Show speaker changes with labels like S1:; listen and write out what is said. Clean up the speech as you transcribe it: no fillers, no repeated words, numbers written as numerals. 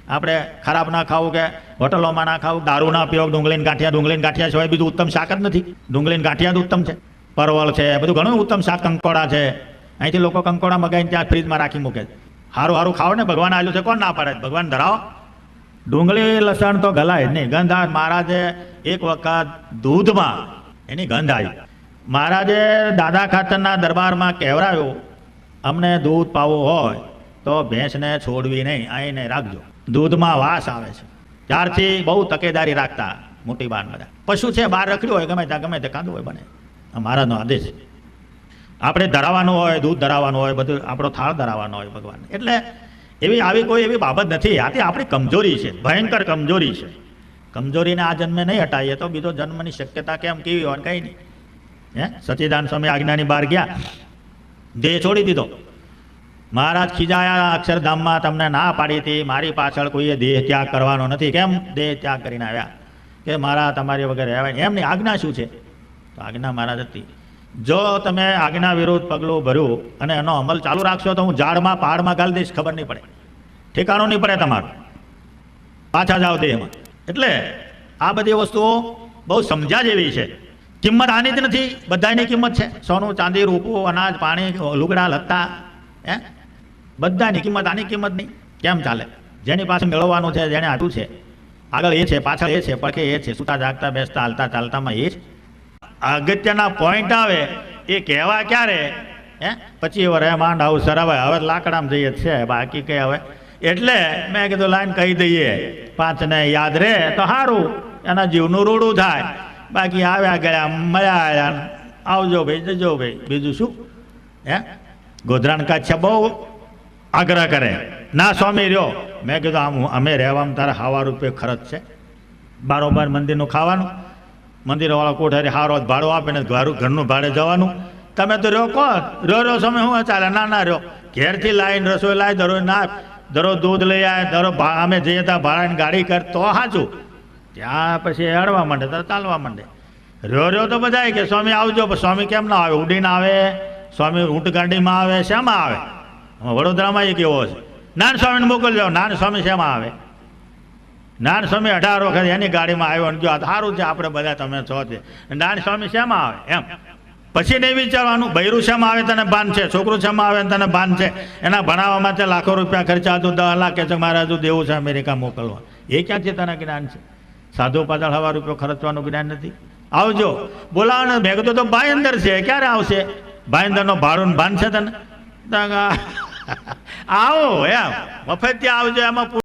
S1: આપણે ખરાબ ના ખાવું કે હોટલોમાં ના ખાવું, દારૂ ના પીવો, ડુંગળીને ગાંઠિયા સિવાય બીજું ઉત્તમ શાક જ નથી. ડુંગળીને ગાંઠિયા જ ઉત્તમ છે, પરવળ છે, બધું ઘણું ઉત્તમ શાક, કંકોડા છે. અહીંથી લોકો કંકોડા મગાવીને ત્યાં ફ્રીજમાં રાખી મૂકે છે. સારું સારું ખાઓ ને, ભગવાન આલ્યું છે, કોણ ના પાડે? ભગવાન ધરાવો. ડુંગળી લસણ તો ગલાય જ નહીં. ગંધ આવે. મહારાજે એક વખત દૂધમાં એની ગંધ આવી. મહારાજે દાદા ખાતરના દરબારમાં કહેવરાયું, અમને દૂધ પાવું હોય તો ભેંસને છોડવી નહીં, આઈને રાખજો, દૂધમાં વાસ આવે છે. ત્યારથી બહુ તકેદારી રાખતા મોટી બાન બધા. પશુ છે બહાર રખડ્યું હોય, ગમે તે કાંદું હોય બને. મહારાજનો આદેશ. આપણે ધરાવવાનું હોય, દૂધ ધરાવવાનું હોય, બધું આપણો થાળ ધરાવવાનો હોય ભગવાન. એટલે આવી કોઈ એવી બાબત નથી. આથી આપણી કમજોરી છે, ભયંકર કમજોરી છે. કમજોરીને આ જન્મે નહીં હટાવીએ તો બીજો જન્મની શક્યતા કેમ કેવી હોય કંઈ નહીં. સચ્ચિદાનંદ સ્વામી આજ્ઞાની બહાર ગયા, દેહ છોડી દીધો. મહારાજ ખીજાયા, અક્ષરધામમાં તમને ના પાડી હતી, મારી પાછળ કોઈએ દેહ ત્યાગ કરવાનો નથી, કેમ દેહ ત્યાગ કરીને આવ્યા? કે મારા તમારી વગર આવ્યા. એમની આજ્ઞા શું છે? તો આજ્ઞા મહારાજ હતી. જો તમે આજ્ઞા વિરુદ્ધ પગલું ભર્યું અને એનો અમલ ચાલુ રાખશો તો હું ઝાડમાં પહાડમાં ગાળી દઈશ, ખબર નહીં પડે, ઠેકાણું નહીં પડે તમારું, પાછા જાઓ દેહમાં. એટલે આ બધી વસ્તુઓ બહુ સમજ્યા જેવી છે. કિંમત આની જ નથી, બધાની કિંમત છે. સોનું, ચાંદી, રૂપું, અનાજ, પાણી, લુગડા, લત્તા, બધાની કિંમત. આની કિંમત નહીં. કેમ ચાલે? જેની પાસે મેળવવાનું છે, જેને આપ્યું છે, આગળ એ છે, પાછળ એ છે, પડખે એ છે, સૂતા જાગતા બેસતા હાલતા ચાલતામાં એ છે. અગત્યના પોઈન્ટ આવે એ કહેવા ક્યારે? 25 વર્ષ માંડ આવું સરાવે, હવે લાકડામાં જઈએ છે, બાકી કઈ હવે. એટલે મેં કીધું લાઈન કહી દઈએ, 5 ને યાદ રહે તો સારું, એના જીવનું રૂડું થાય. બાકી આવ્યા ગયા, મળ્યા, આવજો ભાઈ, જજો ભાઈ, બીજું શું? ગોધરાણ કાછા બહુ આગ્રહ કરે, ના સ્વામી રહ્યો. મેં કીધું અમે રહેવામાં તારે 1,000 રૂપિયા ખર્ચ છે, બારોબાર મંદિરનું ખાવાનું, મંદિરવાળો કોઠારી હારો ભાડું આપે ને ઘરનું ભાડે જવાનું. તમે તો રહ્યો કોણ? રહ્યો સમય શું ચાલે? ના રહ્યો, ઘેરથી લાવીને રસોઈ લાવી, દરરોજ ના, દરરોજ દૂધ લઈ આવે, દરરોજ અમે જઈએ ત્યાં ભાડાની ગાડી કર તો સાચું. ત્યાં પછી હળવા માંડે, તો ચાલવા માંડે. રહ્યો તો બધા કે સ્વામી આવજો. સ્વામી કેમ ના આવે? ઉડીને આવે, સ્વામી ઊંટ ગાડીમાં આવે, શેમાં આવે? વડોદરામાં એક એવો છે, નાન સ્વામીને મોકલજો. નાન સ્વામી શેમાં આવે? નાન સ્વામી 18 વખત એની ગાડીમાં આવ્યો અને ગયો, સારું છે આપણે બધા તમે છો છે. નાન સ્વામી શેમાં આવે? એમ પછી નહીં વિચારવાનું બૈરું શેમાં આવે તને ભાન છે, છોકરું શેમાં આવે તને ભાન છે. એના ભણાવવામાં તે લાખો રૂપિયા ખર્ચા, હતું 10 લાખ કે છે મારે હજુ દેવું છે અમેરિકા મોકલવા. એ ક્યાં છે તને જ્ઞાન છે? સાધુ પાછળ 1,000 રૂપિયા ખર્ચવાનું જ્ઞાન નથી. આવજો બોલાવો. મેં કીધું તો ભાઈંદર છે, ક્યારે આવશે? ભાઈંદરનો ભાડું ભાન છે તને? આવો એમ મફત ત્યાં આવજો. એમાં